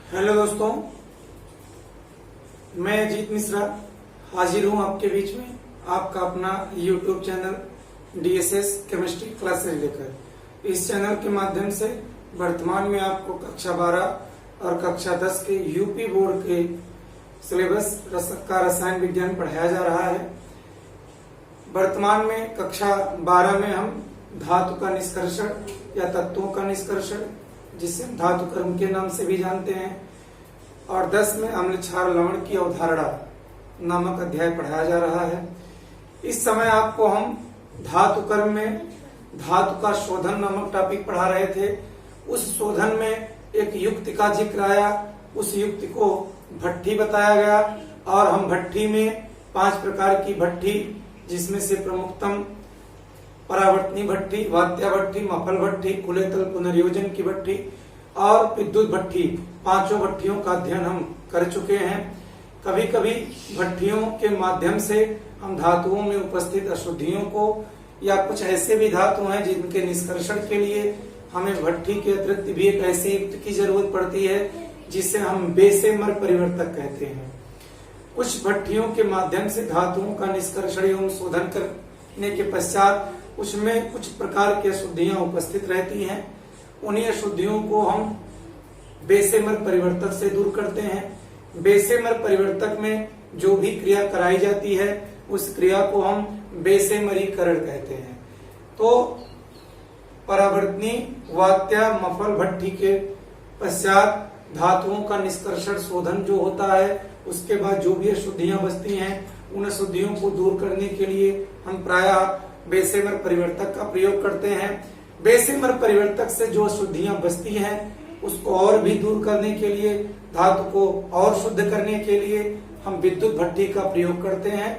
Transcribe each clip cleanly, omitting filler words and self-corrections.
Hello दोस्तों, मैं अजीत मिश्रा हाजिर हूं आपके बीच में आपका अपना YouTube channel DSS chemistry classes लेकर। इस चैनल के माध्यम से वर्तमान में आपको कक्षा 12 और कक्षा 10 के यूपी बोर्ड के सिलेबस का रसायन विज्ञान पढ़ाया जा रहा है। वर्तमान में कक्षा 12 में हम धातु का निष्कर्षण या तत्वों का निष्कर्षण, जिसे धातु कर्म के नाम से भी जानते हैं, और 10 में अम्ल क्षार लवण की अवधारणा नामक अध्याय पढ़ाया जा रहा है। इस समय आपको हम धातु कर्म में धातु का शोधन नामक टॉपिक पढ़ा रहे थे। उस शोधन में एक युक्ति का जिक्र आया, उस युक्ति को भट्ठी बताया गया, और हम भट्ठी में 5 प्रकार की भट्ठी, जिसमें से प्रमुखतम परावर्तनी भट्ठी, वात्या भट्ठी, मफल भट्ठी, खुले तल पुनर्योजन की भट्ठी और विद्युत भट्ठी, 5 भट्टियों का अध्ययन हम कर चुके हैं। कभी कभी भट्टियों के माध्यम से हम धातुओं में उपस्थित अशुद्धियों को या कुछ ऐसे भी धातु हैं जिनके निष्कर्षण के लिए हमें भट्ठी के अतिरिक्त भी एक ऐसे युक्त की जरूरत पड़ती है जिसे हम बेसेमर परिवर्तक कहते हैं। कुछ भट्टियों के माध्यम से धातुओं का निष्कर्षण एवं शोधन करने के पश्चात उसमें कुछ प्रकार की अशुद्धियां उपस्थित रहती हैं। उन्हीं अशुद्धियों को हम बेसेमर परिवर्तक से दूर करते हैं। बेसेमर परिवर्तक में जो भी क्रिया कराई जाती है उस क्रिया को हम बेसेमरीकरण कहते हैं। तो परावर्तनी, वात्या, मफल भट्ठी के पश्चात धातुओं का निष्कर्षण शोधन जो होता है, उसके बाद जो भी अशुद्धियां बचती हैं उन अशुद्धियों को दूर करने के लिए हम प्रायः बेसेमर परिवर्तक का प्रयोग करते हैं। बेसेमर परिवर्तक से जो अशुद्धियां बचती हैं उसको और भी दूर करने के लिए, धातु को और शुद्ध करने के लिए हम विद्युत भट्ठी का प्रयोग करते हैं।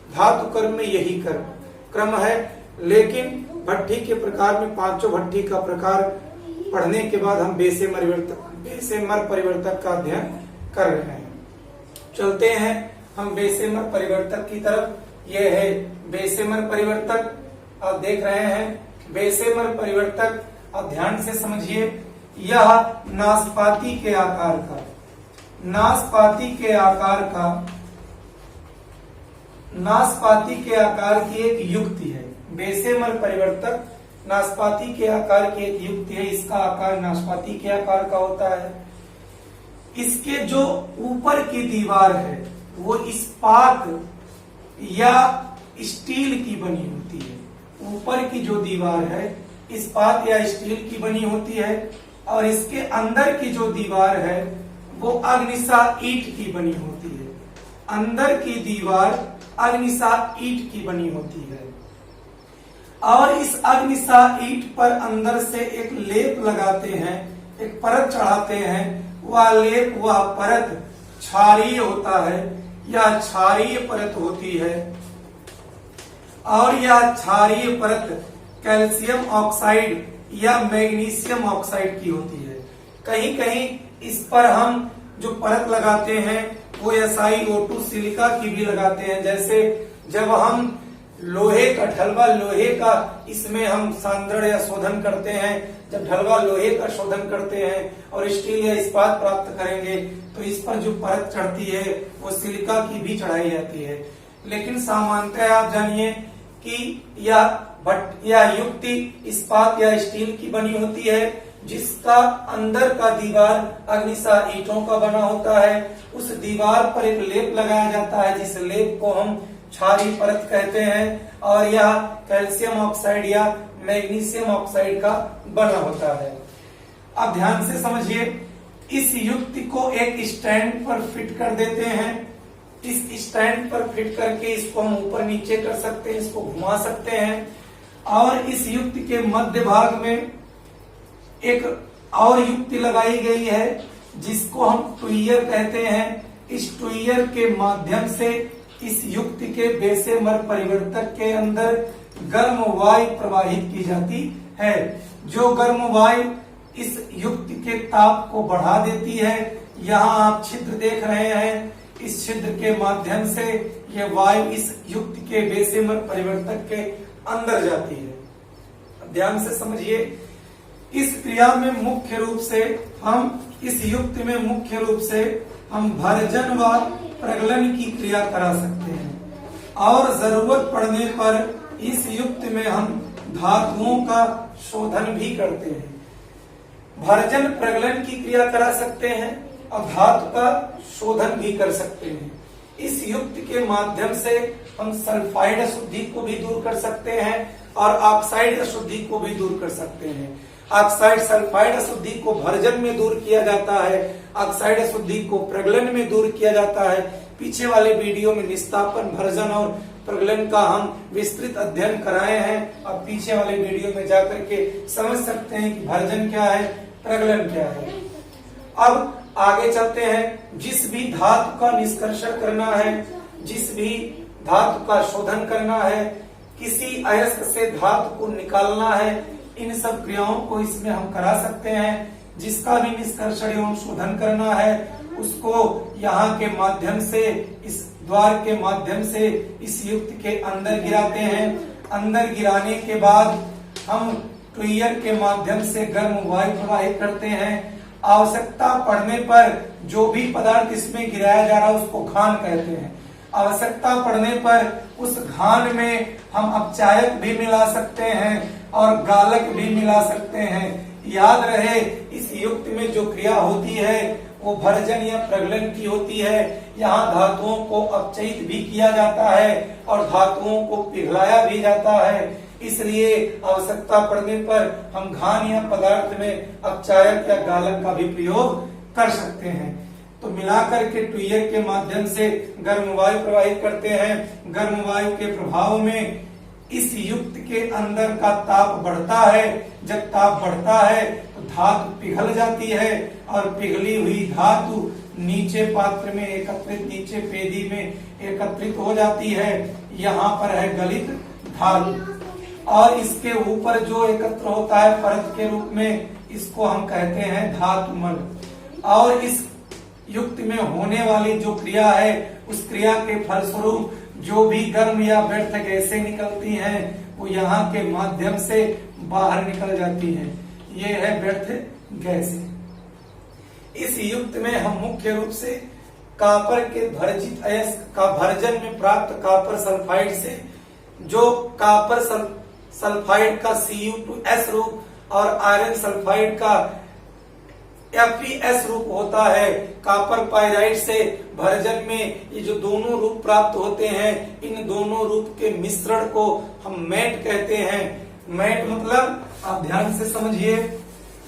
धातु कर्म में यही क्रम है, लेकिन भट्ठी के प्रकार में 5 भट्ठी का प्रकार पढ़ने के बाद हम बेसेमर परिवर्तक का अध्ययन कर रहे हैं। चलते हैं हम बेसेमर परिवर्तक की तरफ। यह है बेसेमर परिवर्तक, आप देख रहे हैं। बेसेमर परिवर्तक आप ध्यान से समझिए, यह नाशपाती के आकार की एक युक्ति है। बेसेमर परिवर्तक नाशपाती के आकार की एक युक्ति है। इसका आकार नाशपाती के आकार का होता है। इसके जो ऊपर की दीवार है वो इस्पात या स्टील की बनी होती है। ऊपर की जो दीवार है इस्पात या स्टील की बनी होती है, और इसके अंदर की जो दीवार है वो अग्निसार ईंट की बनी होती है। अंदर की दीवार अग्निसार ईंट की बनी होती है, और इस अग्निसार ईंट पर अंदर से एक लेप लगाते हैं, एक परत चढ़ाते हैं। वह लेप, वह परत क्षारीय होता है या क्षारीय परत होती है, और यह क्षारीय परत कैल्शियम ऑक्साइड या मैग्नीशियम ऑक्साइड की होती है। कहीं कहीं इस पर हम जो परत लगाते हैं वो SiO2 सिलिका की भी लगाते हैं। जैसे जब हम लोहे का, ढलवा लोहे का इसमें हम सांद्रण या शोधन करते हैं, जब ढलवा लोहे का शोधन करते हैं और स्टील या इस्पात प्राप्त करेंगे तो इस पर जो परत चढ़ती है वो सिलिका की भी चढ़ाई जाती है। लेकिन सामान्यतः आप जानिए कि यह युक्ति इस्पात या स्टील की बनी होती है, जिसका अंदर का दीवार अग्निसार ईंटों का बना होता है। उस दीवार पर एक लेप लगाया जाता है, जिस लेप को हम क्षारीय परत कहते हैं, और यह कैल्शियम ऑक्साइड या मैग्नीशियम ऑक्साइड का बना होता है। अब ध्यान से समझिए, इस युक्ति को एक स्टैंड पर फिट कर देते हैं। इस स्टैंड पर फिट करके इसको हम ऊपर नीचे कर सकते हैं, इसको घुमा सकते हैं, और इस युक्ति के मध्य भाग में एक और युक्ति लगाई गई है जिसको हम ट्वियर कहते हैं। इस ट्वियर के माध्यम से इस युक्ति के बेसेमर परिवर्तक के अंदर गर्म वायु प्रवाहित की जाती है। जो गर्म वायु इस युक्ति के ताप को बढ़ा देती है। यहाँ आप छिद्र देख रहे हैं, इस छिद्र के माध्यम से यह वायु इस युक्ति के बेसेमर परिवर्तक के अंदर जाती है। ध्यान से समझिए, इस क्रिया में मुख्य रूप से हम इस युक्ति में मुख्य रूप से हम भर्जन व प्रगलन की क्रिया करा सकते हैं और जरूरत पड़ने पर इस युक्ति में हम धातुओं का शोधन भी करते हैं। भर्जन प्रगलन की क्रिया करा सकते हैं और धातु का शोधन भी कर सकते हैं। इस युक्ति के माध्यम से हम सल्फाइड अशुद्धि को भी दूर कर सकते हैं और ऑक्साइड अशुद्धि को भी दूर कर सकते हैं। ऑक्साइड सल्फाइड अशुद्धि को भर्जन में दूर किया जाता है, ऑक्साइड अशुद्धि को प्रगलन में दूर किया जाता है। पीछे वाले वीडियो में निस्तापन, भर्जन और प्रगलन का हम विस्तृत अध्ययन कराए हैं। अब पीछे वाले वीडियो में जाकर के समझ सकते हैं कि भर्जन क्या है, प्रगलन क्या है। अब आगे चलते हैं। जिस भी धातु का निष्कर्षण करना है, जिस भी धातु का शोधन करना है, किसी अयस्क से धातु को निकालना है, इन सब क्रियाओं को इसमें हम करा सकते हैं। जिसका भी निष्कर्षण एवं शोधन करना है उसको यहाँ के माध्यम से, इस द्वार के माध्यम से इस युक्ति के अंदर गिराते हैं। अंदर गिराने के बाद हम ट्यूयर के माध्यम से गर्म वायु प्रवाहित करते हैं। आवश्यकता पड़ने पर जो भी पदार्थ इसमें गिराया जा रहा है उसको घान कहते हैं। आवश्यकता पड़ने पर उस घान में हम अपचायक भी मिला सकते हैं और गालक भी मिला सकते हैं। याद रहे, इस युक्ति में जो क्रिया होती है वो भर्जन या प्रगलन की होती है। यहाँ धातुओं को अपचयित भी किया जाता है और धातुओं को पिघलाया भी जाता है। इसलिए आवश्यकता पड़ने पर हम घान या पदार्थ में अपचायक या गालक का भी प्रयोग कर सकते हैं। तो मिलाकर के ट्यूयर के माध्यम से गर्म वायु प्रवाहित करते हैं। गर्म वायु के प्रभाव में इस युक्त के अंदर का ताप बढ़ता है। जब ताप बढ़ता है तो धातु पिघल जाती है और पिघली हुई धातु नीचे पात्र में एकत्रित, नीचे पेदी में एकत्रित हो जाती है। यहाँ पर है गलित धातु और इसके ऊपर जो एकत्र होता है परत के रूप में, इसको हम कहते हैं धातुमल। और इस युक्त में होने वाली जो क्रिया है उस क्रिया के फलस्वरूप जो भी गर्म या व्यर्थ गैसें निकलती हैं वो यहाँ के माध्यम से बाहर निकल जाती हैं। ये है व्यर्थ गैसें। इस युक्त में हम मुख्य रूप से कॉपर के भर्जित अयस्क का भर्जन में प्राप्त कॉपर सल्फाइड से जो कॉपर सल्फाइड का Cu2S रूप और आयरन सल्फाइड का FeS रूप होता है, कॉपर पाइराइड से भर्जन में ये जो दोनों रूप प्राप्त होते हैं, इन दोनों रूप के मिश्रण को हम मैट कहते हैं। मैट मतलब आप ध्यान से समझिए,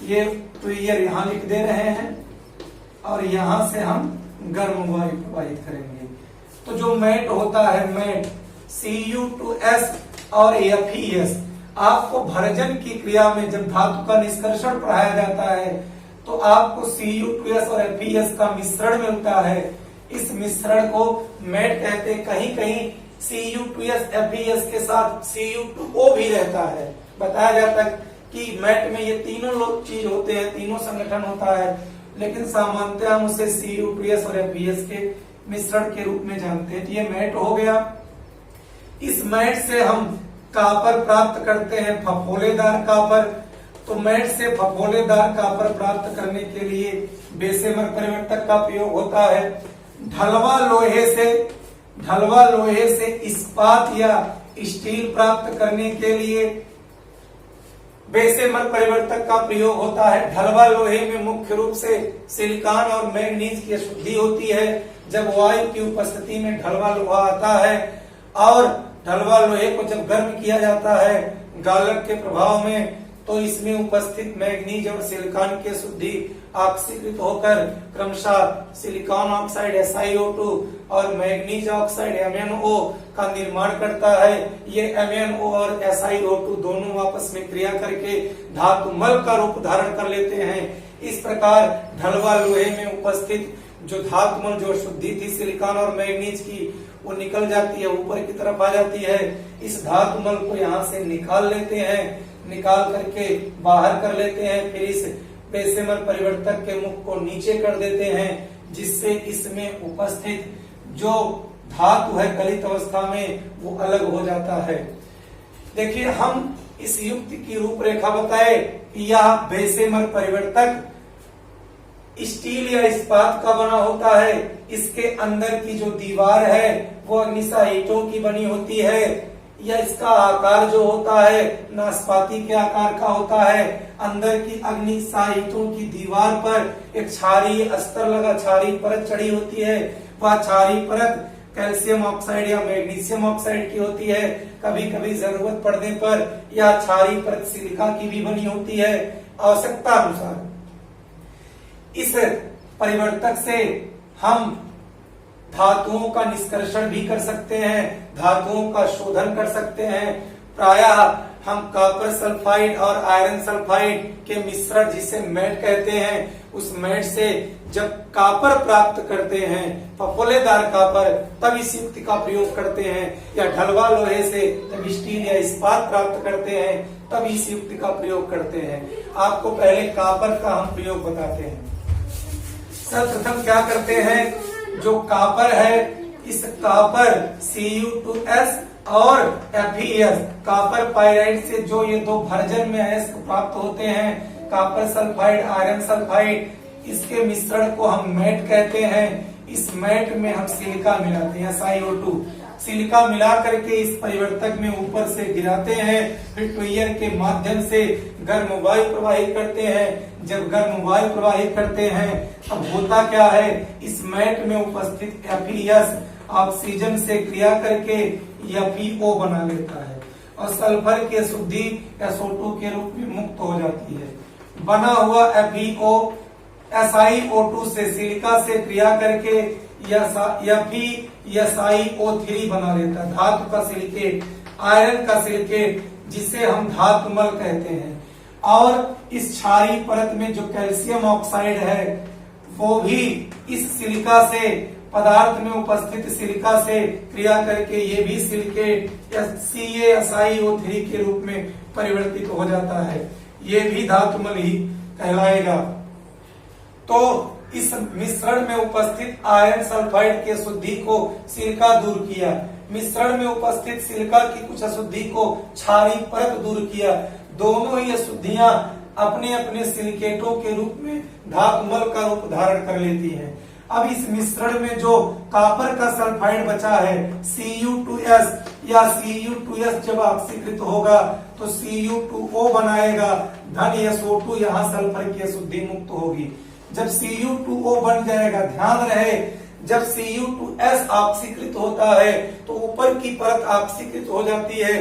ये ट्यूयर यहाँ लिख दे रहे हैं और यहाँ से हम गर्म वायु प्रवाहित करेंगे। तो जो मैट होता है, मैट Cu2S और FeS, आपको भर्जन की क्रिया में जब धातु का निष्कर्षण पढ़ाया जाता है तो आपको Cu2S और FeS का मिश्रण मिलता है। इस मिश्रण को मैट कहते हैं। कहीं कहीं Cu2S FeS के साथ Cu2O भी रहता है। बताया जाता है कि मैट में ये तीनों लोग चीज होते हैं, तीनों संगठन होता है, लेकिन सामान्यतः हम उसे Cu2S और FeS के मिश्रण के रूप में जानते हैं। ये मैट हो गया। इस मैट से हम कॉपर प्राप्त करते हैं, फफोलेदार कॉपर। तो मैट से फफोलेदार कॉपर प्राप्त करने के लिए बेसेमर परिवर्तक का प्रयोग होता है। ढलवा लोहे से इस्पात या स्टील प्राप्त करने के लिए बेसेमर परिवर्तक का प्रयोग होता है। ढलवा लोहे में मुख्य रूप से सिलिकॉन और मैग्नीज की अशुद्धि होती है। जब वायु की उपस्थिति में ढलवा लोहा आता है और ढलवा लोहे को जब गर्म किया जाता है गालक के प्रभाव में, तो इसमें उपस्थित मैग्नीज और सिलिकॉन की अशुद्धि ऑक्सीकृत होकर क्रमशः सिलिकॉन ऑक्साइड SiO2 और मैग्नीज ऑक्साइड MnO का निर्माण करता है। ये MnO और SiO2 दोनों आपस में क्रिया करके धातुमल का रूप धारण कर लेते हैं। इस प्रकार ढलवा लोहे में उपस्थित जो धातुमल, जो अशुद्धि थी सिलिकॉन और मैग्नीज की, वो निकल जाती है, ऊपर की तरफ आ जाती है। इस धातुमल को यहाँ से निकाल लेते हैं, निकाल करके बाहर कर लेते हैं। फिर इस बेसेमर परिवर्तक के मुख को नीचे कर देते हैं, जिससे इसमें उपस्थित जो धातु है गलित अवस्था में वो अलग हो जाता है। देखिए, हम इस युक्ति की रूपरेखा बताए कि यह बेसेमर परिवर्तक स्टील या इस्पात का बना होता है। इसके अंदर की जो दीवार है वो अग्निशाह ईंटों की बनी होती है, या इसका आकार जो होता है नाशपाती के आकार का होता है। अंदर की अग्निशाह ईंटों की दीवार पर एक क्षारीय अस्तर लगा क्षारीय परत चढ़ी होती है। वह क्षारीय परत कैल्शियम ऑक्साइड या मैग्नीशियम ऑक्साइड की होती है। कभी कभी जरूरत पड़ने पर यह क्षारीय परत सिलिका की भी बनी होती है। आवश्यकता अनुसार इस परिवर्तक से हम धातुओं का निष्कर्षण भी कर सकते हैं, धातुओं का शोधन कर सकते हैं। प्रायः हम कॉपर सल्फाइड और आयरन सल्फाइड के मिश्रण जिसे मैट कहते हैं, उस मैट से जब कॉपर प्राप्त करते हैं, फफोलेदार कॉपर, तब इस युक्ति का प्रयोग करते हैं। या ढलवा लोहे से जब स्टील या इस्पात प्राप्त करते हैं, तब इस युक्ति का प्रयोग करते हैं। आपको पहले कॉपर का हम प्रयोग बताते हैं। सर्वप्रथम क्या करते हैं, जो कॉपर है इस कॉपर Cu2S और FeS कॉपर पाइराइड से जो ये दो वर्जन में अयस्क प्राप्त होते हैं, कॉपर सल्फाइड आयरन सल्फाइड, इसके मिश्रण को हम मैट कहते हैं। इस मैट में हम सिलिका मिलाते हैं SiO2, सिलिका मिला करके इस परिवर्तक में ऊपर से गिराते हैं, फिर टोयर के माध्यम से गर्म वायु प्रवाहित करते हैं। जब गर्म वायु प्रवाहित करते हैं अब होता क्या है, इस मैट में उपस्थित FeS ऑक्सीजन से क्रिया करके FeO बना लेता है और सल्फर की अशुद्धि SO2 के रूप में मुक्त हो जाती है। बना हुआ FeO SiO2 से सिलिका से क्रिया करके FeSiO3 बना लेता है, धातु का सिलिकेट, आयरन का सिलिकेट, जिसे हम धातुमल कहते हैं। और इस क्षारीय परत में जो कैल्शियम ऑक्साइड है वो भी इस सिलिका से, पदार्थ में उपस्थित सिलिका से क्रिया करके ये भी सिलिकेट CaSiO3 के रूप में परिवर्तित हो जाता है। ये भी धातुमल ही कहलाएगा। तो इस मिश्रण में उपस्थित आयरन सल्फाइड की अशुद्धि को सिलिका दूर किया, मिश्रण में उपस्थित सिलिका की कुछ अशुद्धि को क्षारीय परत दूर किया। दोनों ही अशुद्धियां अपने अपने सिलिकेटों के रूप में धातुमल का रूप धारण कर लेती हैं। अब इस मिश्रण में जो कॉपर का सल्फाइड बचा है Cu2S, या Cu2S जब ऑक्सीकृत होगा तो Cu2O बनाएगा, धन SO2, यहाँ सल्फर की अशुद्धि मुक्त होगी। जब Cu2O बन जाएगा, ध्यान रहे जब Cu2S ऑक्सीकृत होता है तो ऊपर की परत ऑक्सीकृत हो जाती है,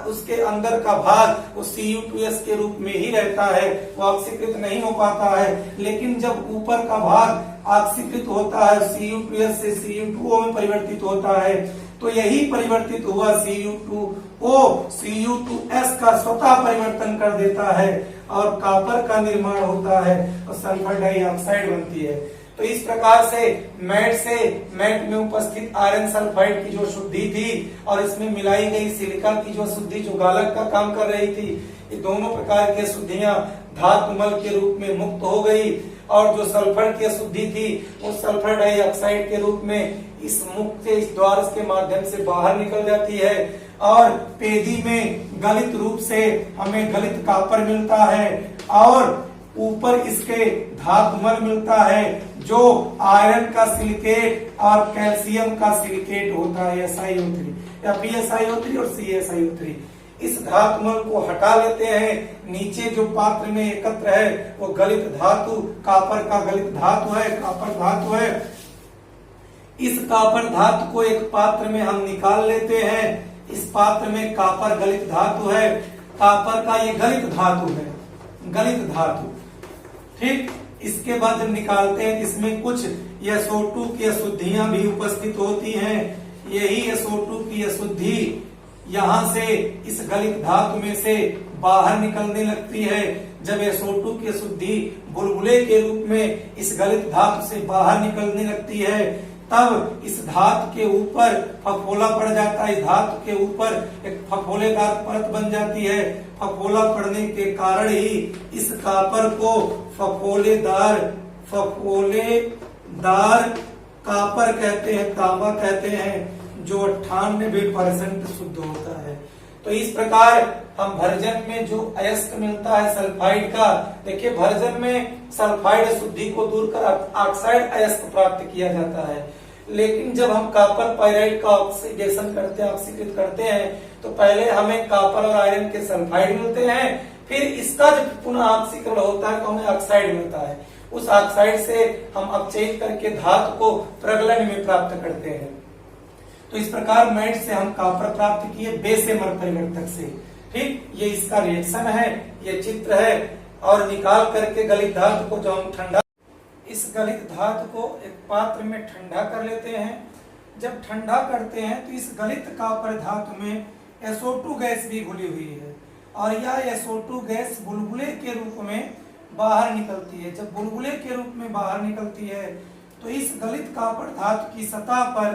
उसके अंदर का भाग वो Cu2S के रूप में ही रहता है, वो ऑक्सीकृत नहीं हो पाता है। लेकिन जब ऊपर का भाग ऑक्सीकृत होता है, Cu2S से Cu2O में परिवर्तित होता है, तो यही परिवर्तित हुआ Cu2O Cu2S का स्वतः परिवर्तन कर देता है और कॉपर का निर्माण होता है और सल्फर डाइऑक्साइड बनती है। तो इस प्रकार से मैट में उपस्थित आयरन सल्फाइड की जो शुद्धि थी और इसमें मिलाई गई सिलिका की जो शुद्धि जो गालक का काम कर रही थी, ये दोनों प्रकार की शुद्धियां धातुमल के रूप में मुक्त हो गई। और जो सल्फर की अशुद्धि थी वो सल्फर डाइऑक्साइड के रूप में इस मुख से, इस द्वार के माध्यम से बाहर निकल जाती है और पेदी में गलित रूप से हमें गलित कॉपर मिलता है और ऊपर इसके धातुमल मिलता है जो आयरन का सिलिकेट और कैल्शियम का सिलिकेट होता है SiO3 या FeSiO3 और CaSiO3। इस धातुमल को हटा लेते हैं। नीचे जो पात्र में एकत्र है वो गलित धातु, कॉपर का गलित धातु है, कॉपर धातु है। इस कॉपर धातु को एक पात्र में हम निकाल लेते हैं। इस पात्र में कॉपर गलित धातु है, कॉपर का ये गलित धातु है, गलित धातु, ठीक। इसके बाद जब निकालते हैं इसमें कुछ SO2 की अशुद्धियां भी उपस्थित होती हैं। यही SO2 की अशुद्धि यहाँ से इस गलित धातु में से बाहर निकलने लगती है। जब SO2 की अशुद्धि बुलबुले के रूप में इस गलित धातु से बाहर निकलने लगती है, तब इस धातु के ऊपर फफोला पड़ जाता है। इस धातु के ऊपर एक फफोलेदार परत बन जाती है। फफोला पड़ने के कारण ही इस कॉपर को फफोलेदार कॉपर कहते हैं, तांबा कहते हैं, जो 98% शुद्ध होता है। तो इस प्रकार हम भर्जन में जो अयस्क मिलता है सल्फाइड का, देखिए भर्जन में सल्फाइड अशुद्धि को दूर कर ऑक्साइड अयस्क प्राप्त किया जाता है। लेकिन जब हम कॉपर पाइराइड का ऑक्सीडेशन करते हैं, ऑक्सीकृत करते हैं, तो पहले हमें कॉपर और आयरन के सल्फाइड मिलते हैं, फिर इसका जब पुनः ऑक्सीकरण होता है तो हमें ऑक्साइड मिलता है। उस ऑक्साइड से हम अपचयित करके धातु को प्रगलन में प्राप्त करते हैं। तो इस प्रकार मैट से हम कॉपर प्राप्त किए बेसेमर परिवर्तक से। ठीक, ये इसका रिएक्शन है, ये चित्र है। और निकाल करके गलित धातु को जो हम ठंडा, इस गलित धातु को एक पात्र में ठंडा कर लेते हैं। जब ठंडा करते हैं तो इस गलित कॉपर धातु में SO2 गैस भी घुली हुई है और यह SO2 गैस बुलबुले के रूप में बाहर निकलती है। जब बुलबुले के रूप में बाहर निकलती है तो इस गलित कॉपर धातु की सतह पर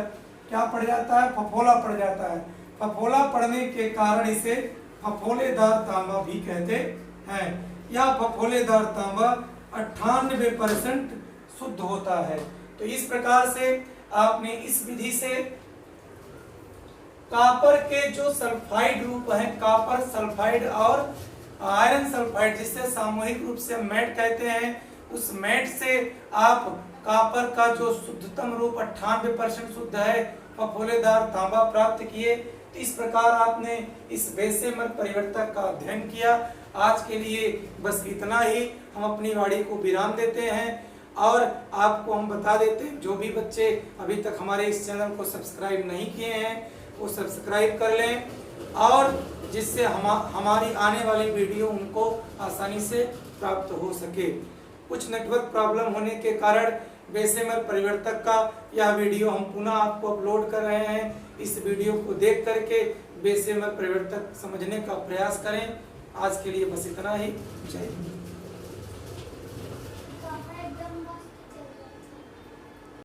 क्या पड़ जाता है? फफोला पड़ जाता है। फफोला पड़ने के कारण इसे फफोलेदार तांबा भी कहते हैं। यह फफोलेदार तांबा 98% शुद्ध होता है। तो इस प्रकार से आपने इस विधि से कॉपर के जो सल्फाइड रूप है, कॉपर सल्फाइड और आयरन सल्फाइड, जिससे सामूहिक रूप से मैट कहते हैं, उस मैट से आप कॉपर का जो शुद्धतम रूप 98% शुद्ध है, फफोलेदार तांबा प्राप्त किए। तो इस प्रकार आपने इस बेसेमर परिवर्तक का अध्ययन किया। आज के लिए बस इतना ही। हम अपनी वाणी को विराम देते हैं और आपको हम बता देते हैं, जो भी बच्चे अभी तक हमारे इस चैनल को सब्सक्राइब नहीं किए हैं वो सब्सक्राइब कर लें, और जिससे हमारी आने वाली वीडियो उनको आसानी से प्राप्त हो सके। कुछ नेटवर्क प्रॉब्लम होने के कारण बेसेमर परिवर्तक का यह वीडियो हम पुनः आपको अपलोड कर रहे हैं। इस वीडियो को देख करके बेसेमर परिवर्तक समझने का प्रयास करें। आज के लिए बस इतना ही। जय हिंद।